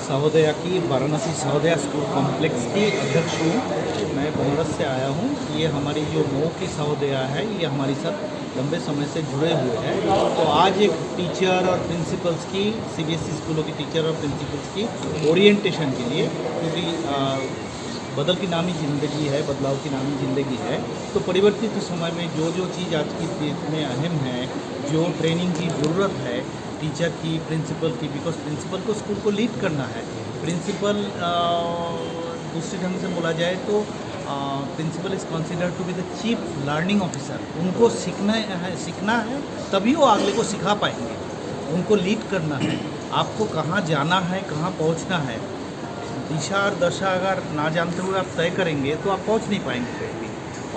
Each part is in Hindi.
सहोदया की वाराणसी सहोदया स्कूल कॉम्प्लेक्स की अध्यक्ष हूँ। मैं बनारस से आया हूँ। ये हमारी जो मऊ की सहोदया है, ये हमारे साथ लंबे समय से जुड़े हुए हैं। तो आज एक टीचर और प्रिंसिपल्स की, सीबीएसई स्कूलों की टीचर और प्रिंसिपल्स की ओरिएंटेशन के लिए, क्योंकि बदल की नामी ज़िंदगी है, बदलाव की नामी ज़िंदगी है, तो परिवर्तित समय में जो चीज़ आज की डेट में अहम है, जो ट्रेनिंग की ज़रूरत है टीचर की, प्रिंसिपल की, बिकॉज प्रिंसिपल को स्कूल को लीड करना है। प्रिंसिपल दूसरे ढंग से बोला जाए तो principal is considered to be the chief learning officer. उनको सीखना है तभी वो अगले को सिखा पाएंगे। उनको लीड करना है, आपको कहाँ जाना है, कहाँ पहुँचना है, दिशा और दशा अगर ना जानते हुए आप तय करेंगे तो आप पहुंच नहीं पाएंगे कहीं भी।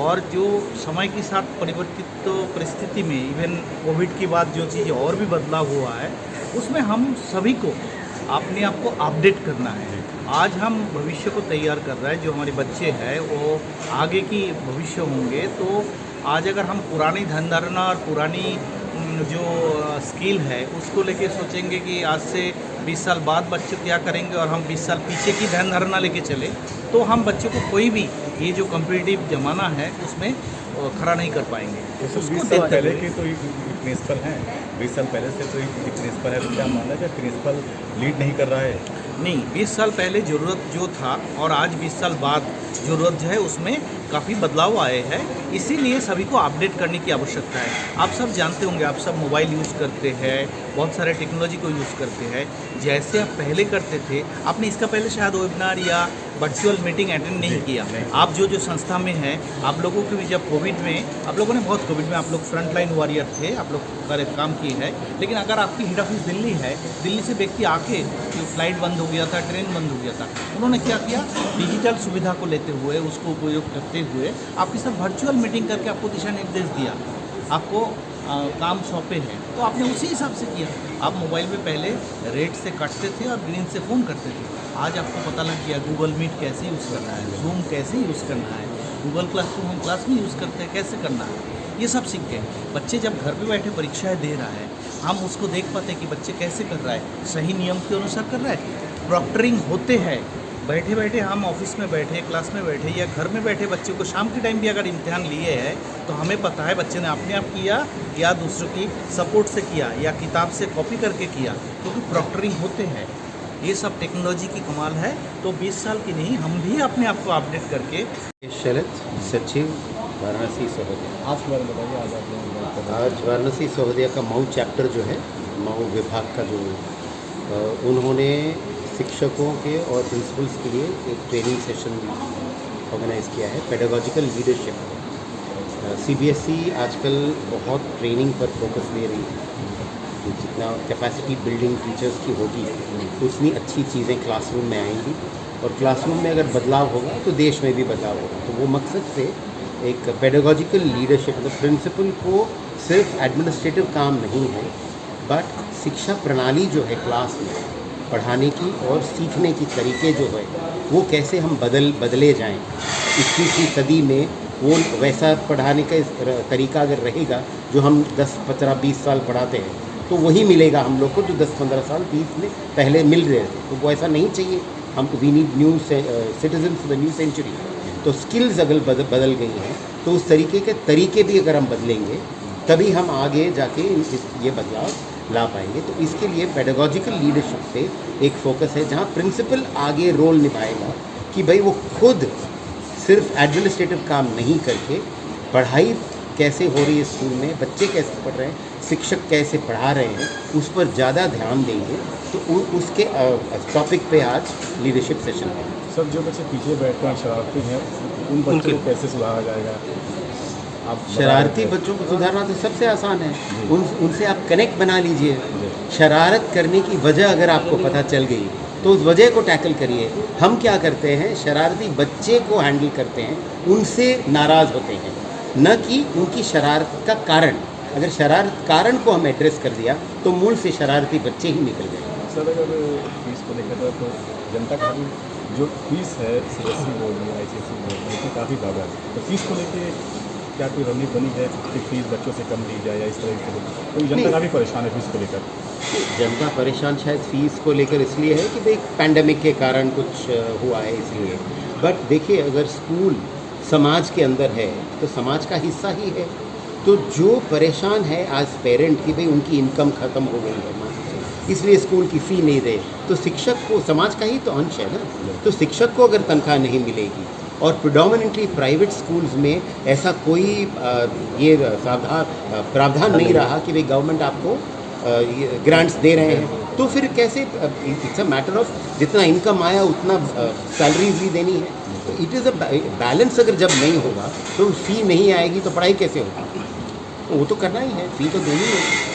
और जो समय के साथ परिवर्तित परिस्थिति में, इवन कोविड के बाद जो चीज़ और भी बदलाव हुआ है, उसमें हम सभी को अपने आप को अपडेट करना है। आज हम भविष्य को तैयार कर रहे हैं। जो हमारे बच्चे हैं वो आगे की भविष्य होंगे। तो आज अगर हम पुरानी धन धारणा और पुरानी जो स्किल है उसको लेके सोचेंगे कि आज से 20 साल बाद बच्चे क्या करेंगे और हम 20 साल पीछे की ध्यान धारणा लेके चले, तो हम बच्चों को कोई भी ये जो कम्पिटिटिव ज़माना है उसमें खड़ा नहीं कर पाएंगे। उसको 20 साल पहले की तो प्रिंसिपल हैं, 20 साल पहले से तो एक प्रिंसिपल है, तो क्या मानना है कि प्रिंसिपल लीड नहीं कर रहा है? नहीं, 20 साल पहले ज़रूरत जो था और आज 20 साल बाद ज़रूरत जो है उसमें काफ़ी बदलाव आए हैं। इसीलिए सभी को अपडेट करने की आवश्यकता है। आप सब जानते होंगे, आप सब मोबाइल यूज़ करते हैं, बहुत सारे टेक्नोलॉजी को यूज़ करते हैं। जैसे आप पहले करते थे, आपने इसका पहले शायद वेबिनार या वर्चुअल मीटिंग अटेंड नहीं किया। आप जो संस्था में हैं, आप लोगों को भी जब कोविड में, आप लोगों ने बहुत कोविड में आप लोग फ्रंट लाइन वॉरियर थे, आप लोग काम किए हैं। लेकिन अगर आपकी हेड ऑफिस दिल्ली है, दिल्ली से व्यक्ति आके, फ्लाइट बंद हो गया था, ट्रेन बंद हो गया था, उन्होंने क्या किया, डिजिटल सुविधा को लेते हुए, उसको उपयोग करते हुए आपके साथ वर्चुअल मीटिंग करके आपको दिशा निर्देश दिया, आपको काम सौंपे हैं, तो आपने उसी हिसाब से किया। आप मोबाइल में पहले रेड से काटते थे और ग्रीन से फ़ोन करते थे। आज आपको पता लग गया गूगल मीट कैसे यूज़ करना है, जूम कैसे यूज़ करना है, गूगल क्लासरूम हम क्लास में यूज़ करते हैं, कैसे करना है, ये सब सीख गए। बच्चे जब घर पे बैठे परीक्षाएं दे रहा है, हम उसको देख पाते हैं कि बच्चे कैसे कर रहा है, सही नियम के अनुसार कर रहा है। प्रॉक्टरिंग होते हैं, बैठे बैठे हम ऑफिस में बैठे, क्लास में बैठे या घर में बैठे बच्चे को शाम के टाइम भी अगर इम्तिहान लिए है तो हमें पता है बच्चे ने अपने आप किया या दूसरों की सपोर्ट से किया या किताब से कॉपी करके किया, क्योंकि प्रॉक्टरिंग होते हैं। ये सब टेक्नोलॉजी की कमाल है। तो 20 साल की नहीं, हम भी अपने आप को अपडेट करके। शरद सचिव वाराणसी सहोदया। आज के बारे में बताइए। आज आप लोग आज वाराणसी सहोदया का मऊ चैप्टर जो है, मऊ विभाग का जो उन्होंने शिक्षकों के और प्रिंसिपल्स के लिए एक ट्रेनिंग सेशन ऑर्गेनाइज़ किया है, पेडागॉजिकल लीडरशिप। सीबीएसई आजकल बहुत ट्रेनिंग पर फोकस दे रही है। जितना कैपेसिटी बिल्डिंग टीचर्स की होगी उतनी अच्छी चीज़ें क्लासरूम में आएंगी, और क्लासरूम में अगर बदलाव होगा तो देश में भी बदलाव होगा। तो वो मकसद से एक पेडागॉजिकल लीडरशिप, मतलब प्रिंसिपल को सिर्फ एडमिनिस्ट्रेटिव काम नहीं है, बट शिक्षा प्रणाली जो है क्लास में पढ़ाने की और सीखने की तरीके जो है वो कैसे हम बदले जाएं। 21वीं सदी में वो वैसा पढ़ाने का तरीका अगर रहेगा जो हम 10, 15, 20 साल पढ़ाते हैं, तो वही मिलेगा हम लोग को जो 10, 15 साल 20 में पहले मिल रहे थे। तो वो ऐसा नहीं चाहिए। हम we need new citizen for the new century. तो स्किल्स अगर बदल गई हैं, तो उस तरीके भी अगर हम बदलेंगे तभी हम आगे जाके ये बदलाव ला पाएंगे। तो इसके लिए पेडागॉजिकल लीडरशिप पे एक फोकस है, जहाँ प्रिंसिपल आगे रोल निभाएगा कि भाई वो खुद सिर्फ एडमिनिस्ट्रेटिव काम नहीं करके पढ़ाई कैसे हो रही है स्कूल में, बच्चे कैसे पढ़ रहे हैं, शिक्षक कैसे पढ़ा रहे हैं, उस पर ज़्यादा ध्यान देंगे। तो उसके टॉपिक पे आज लीडरशिप सेशन है। सब जो बच्चे पीछे बैठते हैं, शरारती हैं, उन बच्चों को कैसे सुधारा जाएगा? शरारती बच्चों को सुधारना तो सबसे आसान है। उनसे आप कनेक्ट बना लीजिए। शरारत करने की वजह अगर आपको पता चल गई तो उस वजह को टैकल करिए। हम क्या करते हैं, शरारती बच्चे को हैंडल करते हैं, उनसे नाराज़ होते हैं, न कि उनकी शरारत का कारण। अगर शरारत कारण को हम एड्रेस कर दिया तो मूल से शरारती बच्चे ही निकल गए। सर, अगर फीस को लेकर तो जनता का जो फीस है सीबीएसई बोर्ड में, आईसीएसई बोर्ड में, काफ़ी ज़्यादा है। तो फीस को लेकर क्या कोई रणनीति बनी है कि फीस बच्चों से कम ली जाए या इस तरह से? तो जनता नहीं। काफ़ी परेशान है फीस को लेकर। जनता परेशान शायद फीस को लेकर इसलिए है कि भाई पैंडमिक के कारण कुछ हुआ है इसलिए। बट देखिए, अगर स्कूल समाज के अंदर है तो समाज का हिस्सा ही है। तो जो परेशान है आज पेरेंट कि भाई उनकी इनकम ख़त्म हो गई है इसलिए स्कूल की फ़ी नहीं दे, तो शिक्षक को समाज का ही तो अंश है ना। तो शिक्षक को अगर तनख्वाह नहीं मिलेगी और प्रिडोमिनेंटली प्राइवेट स्कूल्स में ऐसा कोई ये प्रावधान नहीं रहा कि भाई गवर्नमेंट आपको ग्रांट्स दे रहे हैं, तो फिर कैसे? इट्स अ मैटर ऑफ जितना इनकम आया उतना सैलरीज भी देनी है। तो इट इज़ अ बैलेंस। अगर जब नहीं होगा तो फ़ी नहीं आएगी तो पढ़ाई कैसे होगी? वो तो करना ही है, फ़ी तो देनी है।